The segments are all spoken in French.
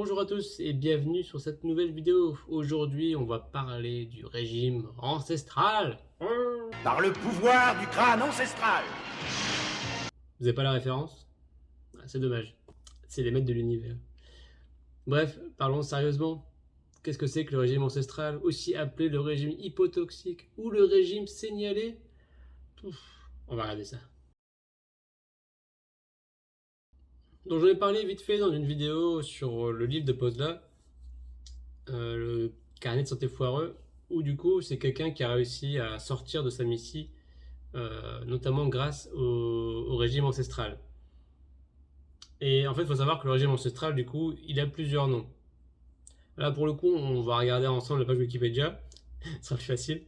Bonjour à tous et bienvenue sur cette nouvelle vidéo. Aujourd'hui, on va parler du régime ancestral. Par le pouvoir du crâne ancestral. Vous n'avez pas la référence? C'est dommage. C'est les maîtres de l'univers. Bref, parlons sérieusement. Qu'est-ce que c'est que le régime ancestral, aussi appelé le régime hypotoxique ou le régime signalé? On va regarder ça. Donc j'en ai parlé vite fait dans une vidéo sur le livre de Posla, le carnet de santé foireux, où du coup c'est quelqu'un qui a réussi à sortir de sa missie, notamment grâce au régime ancestral. Et en fait, il faut savoir que le régime ancestral, du coup, il a plusieurs noms. Là, pour le coup, on va regarder ensemble la page Wikipédia, ce sera plus facile.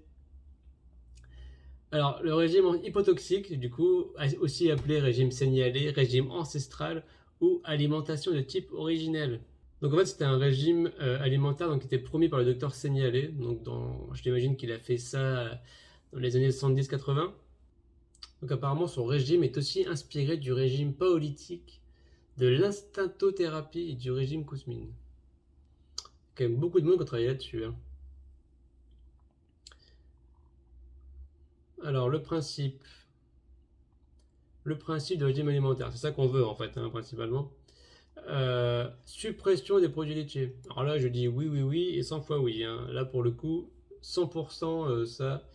Alors, le régime hypotoxique, du coup, aussi appelé régime signalé, régime ancestral ou alimentation de type originel. Donc en fait, c'était un régime alimentaire qui était promis par le docteur Seignalé. Donc je l'imagine qu'il a fait ça dans les années 70-80. Donc apparemment, son régime est aussi inspiré du régime paolytique, de l'instinctothérapie et du régime Kouzmine. Il y a quand même beaucoup de monde qui a travaillé là-dessus. Alors le principe du régime alimentaire, c'est ça qu'on veut en fait, principalement. Suppression des produits laitiers. Alors là, je dis oui, oui, oui et 100 fois oui. Là, pour le coup, 100% ça,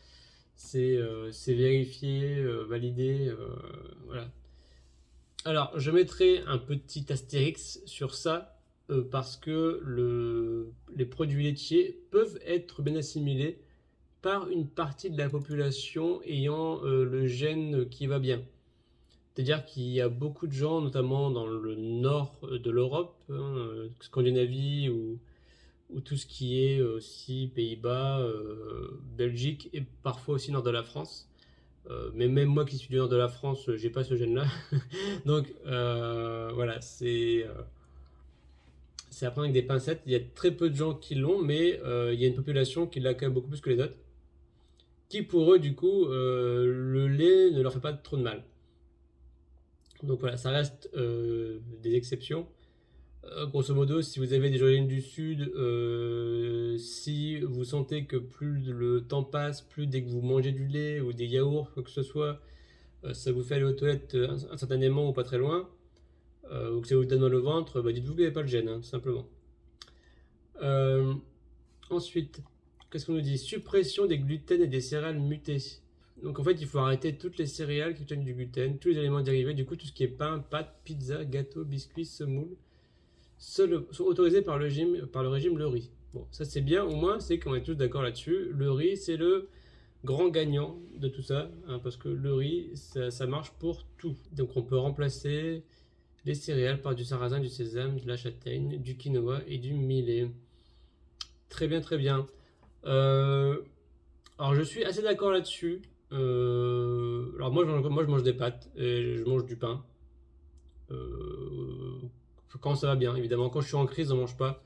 c'est vérifié, validé. Voilà. Alors, je mettrai un petit astérix sur ça parce que les produits laitiers peuvent être bien assimilés par une partie de la population ayant le gène qui va bien. C'est-à-dire qu'il y a beaucoup de gens, notamment dans le nord de l'Europe, Scandinavie ou tout ce qui est aussi Pays-Bas, Belgique et parfois aussi nord de la France. Mais même moi qui suis du nord de la France, j'ai pas ce gène-là. Donc voilà, c'est à prendre avec des pincettes. Il y a très peu de gens qui l'ont, mais il y a une population qui l'a quand même beaucoup plus que les autres. Qui pour eux, du coup, le lait ne leur fait pas trop de mal. Donc voilà, ça reste des exceptions. Grosso modo, si vous avez des origines du Sud, si vous sentez que plus le temps passe, plus dès que vous mangez du lait ou des yaourts, quoi que ce soit, ça vous fait aller aux toilettes instantanément ou pas très loin, ou que ça vous donne dans le ventre, dites-vous que vous n'avez pas le gène, tout simplement. Euh, Ensuite, qu'est-ce qu'on nous dit? Suppression des gluten et des céréales mutées. Donc en fait, il faut arrêter toutes les céréales qui contiennent du gluten, tous les aliments dérivés, du coup tout ce qui est pain, pâtes, pizza, gâteaux, biscuits, semoule, sont autorisés par le régime le riz. Bon, ça c'est bien, au moins c'est qu'on est tous d'accord là-dessus. Le riz, c'est le grand gagnant de tout ça, parce que le riz, ça marche pour tout. Donc on peut remplacer les céréales par du sarrasin, du sésame, de la châtaigne, du quinoa et du millet. Très bien, très bien. Alors je suis assez d'accord là-dessus. Alors moi je mange des pâtes et je mange du pain. Euh, Quand ça va bien, évidemment. Quand je suis en crise, on mange pas,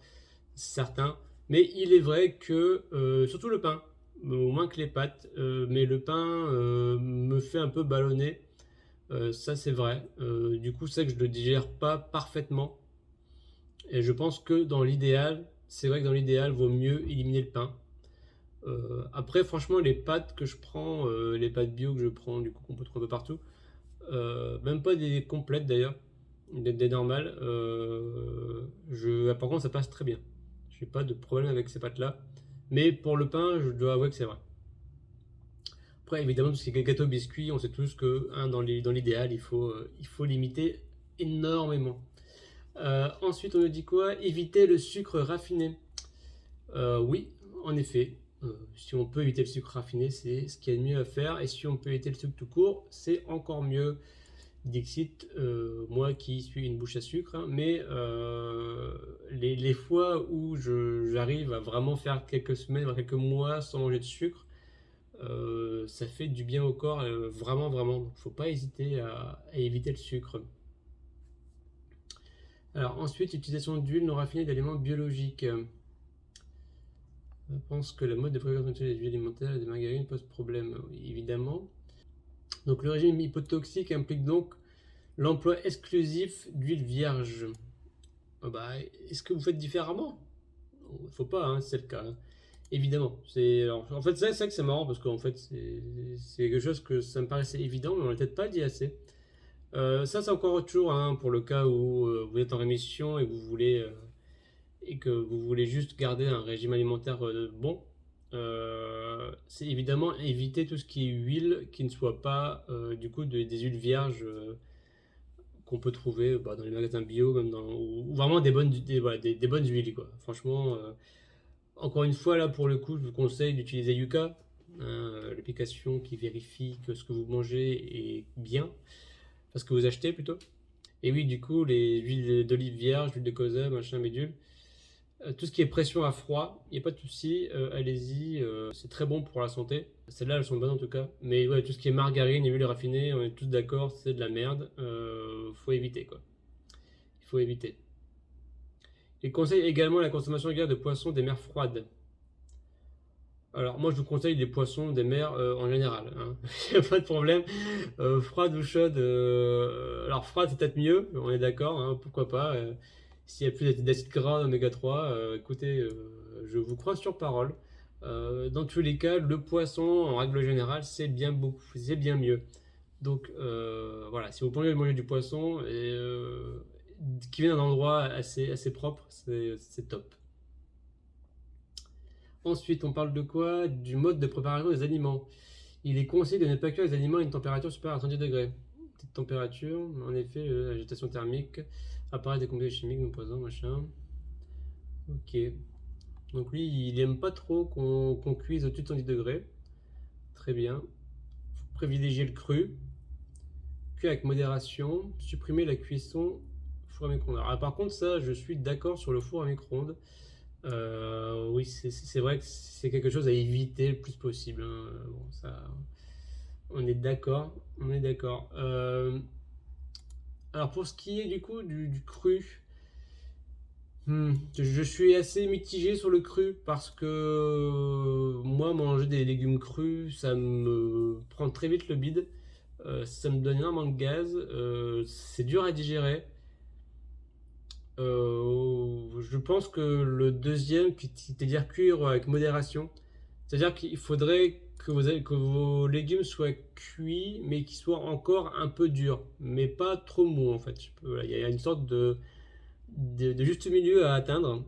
c'est certain. Mais il est vrai que, surtout le pain, moins que les pâtes, mais le pain me fait un peu ballonner. Ça, c'est vrai. Du coup, c'est que je le digère pas parfaitement. Et je pense que dans l'idéal, c'est vrai que dans l'idéal, vaut mieux éliminer le pain. Après, franchement, les pâtes que je prends, les pâtes bio que je prends, du coup, qu'on peut trouver un peu partout, même pas des complètes d'ailleurs, des normales. Par contre, ça passe très bien. J'ai pas de problème avec ces pâtes-là. Mais pour le pain, je dois avouer que c'est vrai. Après, évidemment, tout ce qui est gâteau, biscuit, on sait tous que dans l'idéal, il faut limiter énormément. Ensuite, on nous dit quoi? Éviter le sucre raffiné. Oui, en effet. Si on peut éviter le sucre raffiné, c'est ce qu'il y a de mieux à faire. Et si on peut éviter le sucre tout court, c'est encore mieux. Dixit, moi qui suis une bouche à sucre, mais les fois où j'arrive à vraiment faire quelques semaines, voire quelques mois sans manger de sucre, ça fait du bien au corps, vraiment, vraiment. Donc, faut pas hésiter à éviter le sucre. Alors ensuite, utilisation d'huile non raffinée d'aliments biologiques. Je pense que la mode de prévention des huiles alimentaires et des margarines pose problème, oui, évidemment. Donc le régime hypotoxique implique donc l'emploi exclusif d'huile vierge. Bah, est-ce que vous faites différemment? Il faut pas, hein, c'est le cas, hein. Évidemment. En fait, c'est vrai que c'est marrant parce qu'en fait, c'est quelque chose que ça me paraissait évident, mais on l'a peut-être pas dit assez. Ça, c'est encore autre chose, hein, pour le cas où vous êtes en rémission et que vous voulez juste garder un régime alimentaire bon. C'est évidemment éviter tout ce qui est huile qui ne soit pas du coup des huiles vierges qu'on peut trouver dans les magasins bio, même ou vraiment voilà, des bonnes huiles, quoi. Franchement, encore une fois, là, pour le coup, je vous conseille d'utiliser Yuka, hein, l'application qui vérifie que ce que vous mangez est bien, parce que vous achetez plutôt. Et oui, du coup, les huiles d'olive vierge, l'huile de colza, machin, bidule, tout ce qui est pression à froid, il n'y a pas de souci, allez-y, c'est très bon pour la santé. Celles-là, elles sont bonnes en tout cas. Mais ouais, tout ce qui est margarine et huile raffinée, on est tous d'accord, c'est de la merde. Faut éviter, quoi. Il faut éviter. Il conseille également la consommation régulière de poissons des mers froides. Alors moi je vous conseille des poissons des mers en général, hein. Il n'y a pas de problème. Froide ou chaude, alors froide c'est peut-être mieux, on est d'accord, hein, pourquoi pas. S'il y a plus d'acides gras oméga 3, écoutez, je vous crois sur parole. Dans tous les cas, le poisson en règle générale c'est bien mieux. Donc voilà, si vous pouvez manger du poisson qui vient d'un endroit assez propre, c'est top. Ensuite, on parle de quoi? Du mode de préparation des aliments. Il est conseillé de ne pas cuire les aliments à une température supérieure à 30 degrés. Petite température, en effet, agitation thermique, apparaît des composés chimiques, non poisons, machin. Ok. Donc lui, il aime pas trop qu'on cuise au-dessus de 110 degrés. Très bien. Faut privilégier le cru. Cuire avec modération. Supprimer la cuisson four à micro-ondes. Alors, par contre, ça, je suis d'accord sur le four à micro-ondes. Oui, c'est vrai que c'est quelque chose à éviter le plus possible, hein. Bon, ça, on est d'accord, on est d'accord. Alors pour ce qui est du coup du cru, je suis assez mitigé sur le cru parce que moi manger des légumes crus, ça me prend très vite le bide. Ça me donne énormément de gaz, c'est dur à digérer. Je pense que le deuxième, c'est-à-dire cuire avec modération, c'est-à-dire qu'il faudrait que vos légumes soient cuits, mais qu'ils soient encore un peu durs, mais pas trop mous en fait. Voilà, il y a une sorte de juste milieu à atteindre.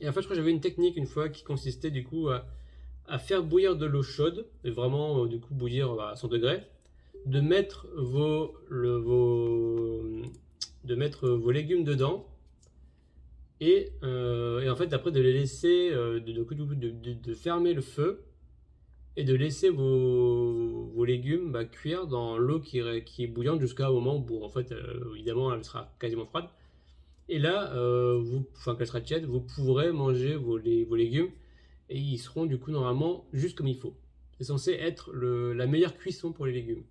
Et en fait, je crois que j'avais une technique une fois qui consistait du coup à faire bouillir de l'eau chaude, et vraiment du coup bouillir à 100 degrés, de mettre de mettre vos légumes dedans et en fait après de les laisser de fermer le feu et de laisser vos légumes cuire dans l'eau qui est bouillante jusqu'à un moment où en fait évidemment elle sera quasiment froide et là enfin qu'elle sera tiède, vous pourrez manger vos légumes et ils seront du coup normalement juste comme il faut. C'est censé être la meilleure cuisson pour les légumes.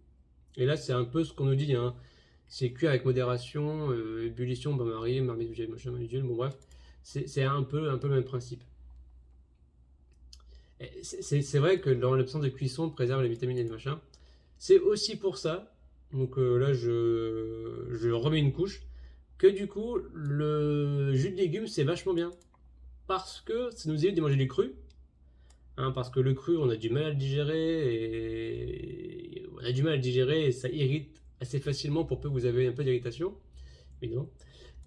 Et là c'est un peu ce qu'on nous dit, hein. C'est cuit avec modération, ébullition, bain-marie, marmite, machin, bon bref, c'est un peu le même principe. C'est vrai que dans l'absence de cuisson, on préserve les vitamines et les machins. C'est aussi pour ça, donc là je remets une couche, que du coup le jus de légumes c'est vachement bien. Parce que ça nous évite de manger du cru, hein, parce que le cru on a du mal à le digérer et ça irrite assez facilement pour peu que vous avez un peu d'irritation, évidemment.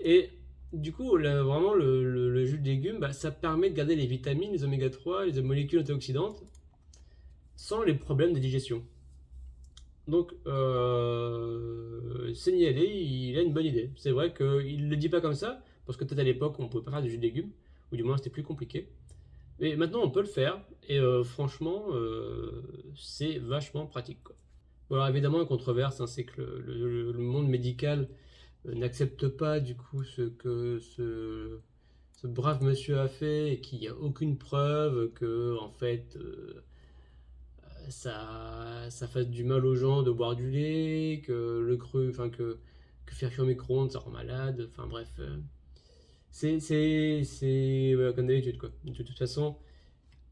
Et du coup, vraiment, le jus de légumes, ça permet de garder les vitamines, les oméga 3, les molécules antioxydantes, sans les problèmes de digestion. Donc, Seignelé, il a une bonne idée. C'est vrai qu'il ne le dit pas comme ça, parce que peut-être à l'époque, on ne pouvait pas faire du jus de légumes, ou du moins c'était plus compliqué. Mais maintenant, on peut le faire, et franchement, c'est vachement pratique, quoi. Bon, alors évidemment, la controverse, hein, c'est que le monde médical n'accepte pas du coup ce que ce brave monsieur a fait et qu'il n'y a aucune preuve que en fait ça fasse du mal aux gens de boire du lait, que le cru, enfin que faire cuire au micro-ondes ça rend malade, enfin bref. Voilà, comme d'habitude quoi. De toute façon,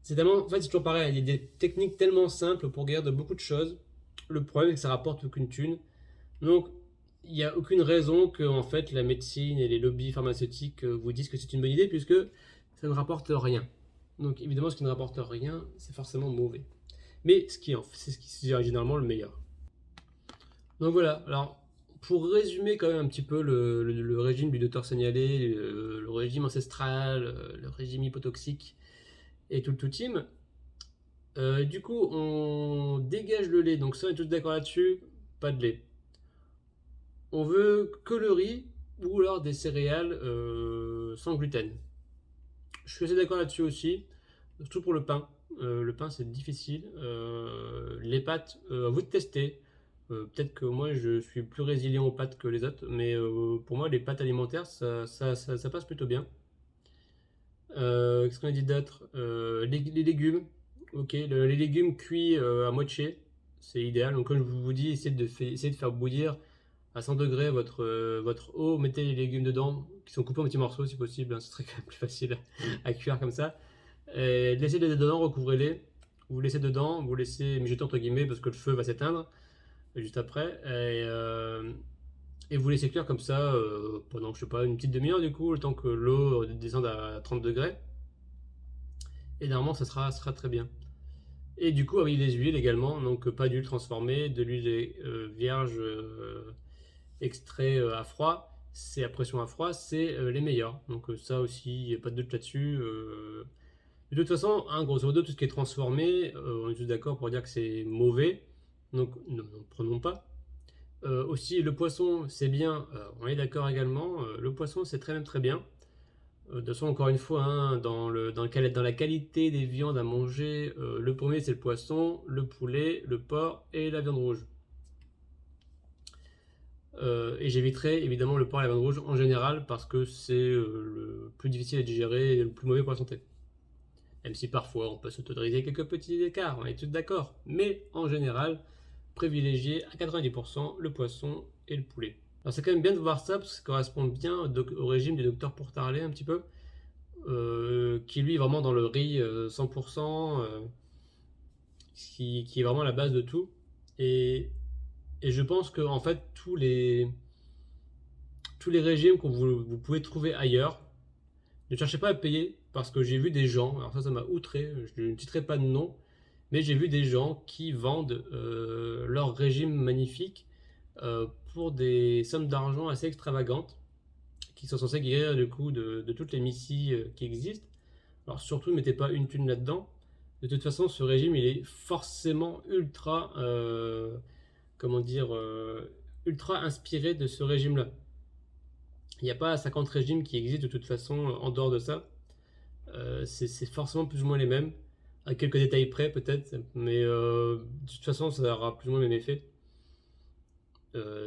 c'est tellement, en fait c'est toujours pareil, il y a des techniques tellement simples pour guérir de beaucoup de choses. Le problème c'est que ça rapporte aucune thune. Donc il n'y a aucune raison que en fait, la médecine et les lobbies pharmaceutiques vous disent que c'est une bonne idée, puisque ça ne rapporte rien. Donc évidemment, ce qui ne rapporte rien, c'est forcément mauvais. Mais c'est ce qui est généralement le meilleur. Donc voilà, alors pour résumer quand même un petit peu le régime du docteur signalé, le régime ancestral, le régime hypotoxique et tout le tout team, du coup on dégage le lait, donc ça on est tous d'accord là-dessus, pas de lait. On veut que le riz ou alors des céréales sans gluten. Je suis assez d'accord là-dessus aussi, surtout pour le pain. Le pain c'est difficile. Les pâtes, à vous de tester. Peut-être que moi je suis plus résilient aux pâtes que les autres, mais pour moi les pâtes alimentaires ça passe plutôt bien. Qu'est-ce qu'on a dit d'autre? Les légumes, ok, les légumes cuits à moitié, c'est idéal. Donc comme je vous dis, essayez de faire bouillir à 100 degrés votre eau, mettez les légumes dedans, qui sont coupés en petits morceaux si possible, hein, ce serait quand même plus facile à cuire comme ça. Laissez-les dedans, recouvrez-les, vous laissez dedans, vous laissez mijoter entre guillemets parce que le feu va s'éteindre juste après, et vous laissez cuire comme ça pendant, je sais pas, une petite demi-heure du coup, le temps que l'eau descende à 30 degrés, et normalement ça sera très bien. Et du coup, avec les huiles également, donc pas d'huile transformée, de l'huile vierge extrait à froid, c'est à pression à froid, c'est les meilleurs. Donc ça aussi, il n'y a pas de doute là-dessus. De toute façon, hein, grosso modo, tout ce qui est transformé, on est tous d'accord pour dire que c'est mauvais. Donc ne prenons pas. Aussi, le poisson, c'est bien. On est d'accord également. Le poisson, c'est très bien. De toute façon, encore une fois, hein, dans la qualité des viandes à manger, le premier c'est le poisson, le poulet, le porc et la viande rouge. Et j'éviterai évidemment le porc et la viande rouge en général parce que c'est le plus difficile à digérer et le plus mauvais pour la santé. Même si parfois on peut s'autoriser quelques petits écarts, on est tous d'accord. Mais en général, privilégier à 90% le poisson et le poulet. Alors c'est quand même bien de voir ça parce que ça correspond bien au régime du docteur Pourtarlet un petit peu, qui lui est vraiment dans le riz 100%, qui est vraiment la base de tout. Et je pense que en fait tous les régimes que vous pouvez trouver ailleurs, ne cherchez pas à payer parce que j'ai vu des gens, alors ça m'a outré, je ne citerai pas de nom, mais j'ai vu des gens qui vendent leur régime magnifique pour des sommes d'argent assez extravagantes qui sont censées guérir du coup de toutes les missies qui existent. Alors surtout ne mettez pas une thune là-dedans. De toute façon, ce régime il est forcément ultra comment dire, ultra inspiré de ce régime-là. Il n'y a pas 50 régimes qui existent de toute façon en dehors de ça. C'est forcément plus ou moins les mêmes, à quelques détails près peut-être, mais de toute façon ça aura plus ou moins le même effet.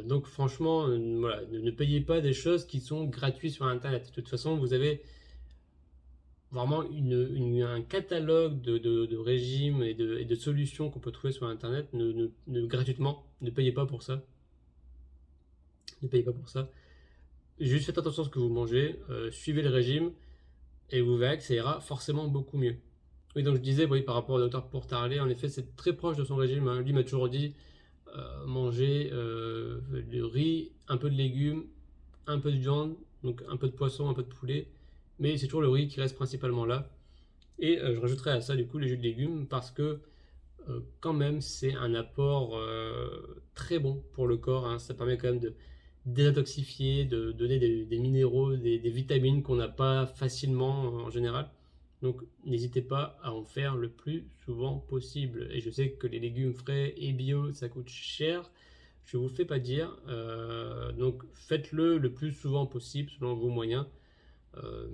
Donc franchement, voilà, ne payez pas des choses qui sont gratuites sur Internet. De toute façon, vous avez vraiment un catalogue de régimes et de solutions qu'on peut trouver sur Internet gratuitement. Ne payez pas pour ça. Ne payez pas pour ça. Juste faites attention à ce que vous mangez, suivez le régime et vous verrez que ça ira forcément beaucoup mieux. Oui, donc je disais, oui, par rapport au docteur Pourtarlet, en effet, c'est très proche de son régime, hein. Lui m'a toujours dit manger du riz, un peu de légumes, un peu de viande, donc un peu de poisson, un peu de poulet, mais c'est toujours le riz qui reste principalement là. Et je rajouterai à ça du coup les jus de légumes parce que quand même c'est un apport très bon pour le corps, hein. Ça permet quand même de désintoxifier, de donner des minéraux, des vitamines qu'on n'a pas facilement en général. Donc n'hésitez pas à en faire le plus souvent possible. Et je sais que les légumes frais et bio, ça coûte cher. Je ne vous le fais pas dire. Donc faites-le le plus souvent possible selon vos moyens.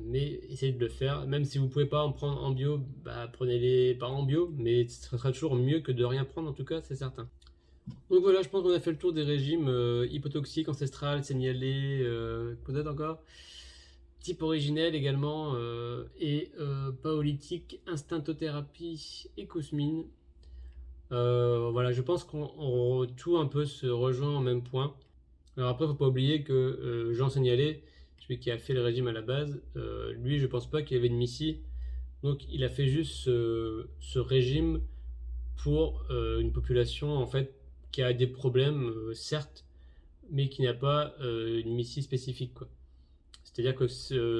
Mais essayez de le faire. Même si vous ne pouvez pas en prendre en bio, bah, prenez-les pas en bio. Mais ce sera toujours mieux que de rien prendre en tout cas, c'est certain. Donc voilà, je pense qu'on a fait le tour des régimes hypotoxiques, ancestral, signalé, peut-être encore type originel également, et paolytique, instinctothérapie et cosmine. Voilà, je pense qu'on tout un peu se rejoint au même point. Alors après, faut pas oublier que Jean Signalé, celui qui a fait le régime à la base, lui, je pense pas qu'il avait de Missy. Donc il a fait juste ce régime pour une population en fait qui a des problèmes, certes, mais qui n'a pas une missie spécifique, quoi. C'est-à-dire que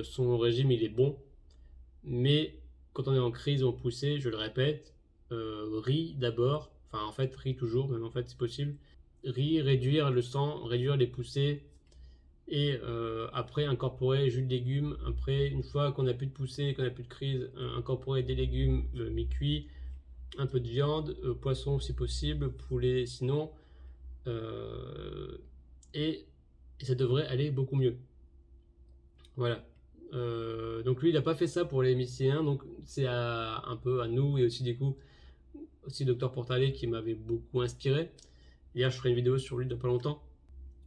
son régime, il est bon, mais quand on est en crise ou en poussée, je le répète, riz d'abord, enfin en fait riz toujours, même en fait c'est possible, riz, réduire le sang, réduire les poussées, et après incorporer jus de légumes. Après, une fois qu'on n'a plus de poussée, qu'on n'a plus de crise, incorporer des légumes mi-cuits, un peu de viande, poisson si possible, poulet sinon, et ça devrait aller beaucoup mieux. Voilà. Donc lui, il n'a pas fait ça pour les lycéens, donc c'est un peu à nous, et aussi du coup, aussi Dr Portalet qui m'avait beaucoup inspiré. Hier, je ferai une vidéo sur lui dans pas longtemps.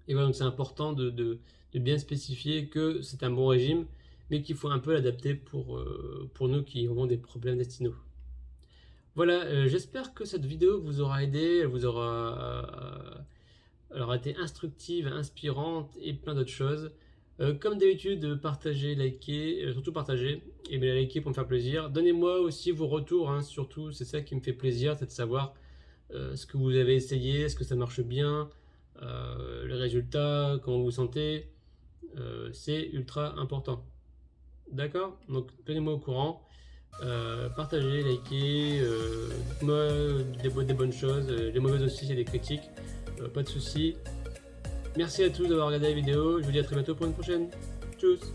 Et voilà, donc c'est important de bien spécifier que c'est un bon régime, mais qu'il faut un peu l'adapter pour nous qui avons des problèmes intestinaux. Voilà, j'espère que cette vidéo vous aura aidé, elle vous aura été instructive, inspirante et plein d'autres choses. Comme d'habitude, partagez, likez, surtout partagez, et bien likez pour me faire plaisir. Donnez-moi aussi vos retours, hein, surtout, c'est ça qui me fait plaisir, c'est de savoir ce que vous avez essayé, est-ce que ça marche bien, les résultats, comment vous vous sentez, c'est ultra important. D'accord? Donc tenez-moi au courant, partagez, likez, dites-moi des bonnes choses, les mauvaises aussi, c'est des critiques, pas de soucis. Merci à tous d'avoir regardé la vidéo, je vous dis à très bientôt pour une prochaine. Tchuss!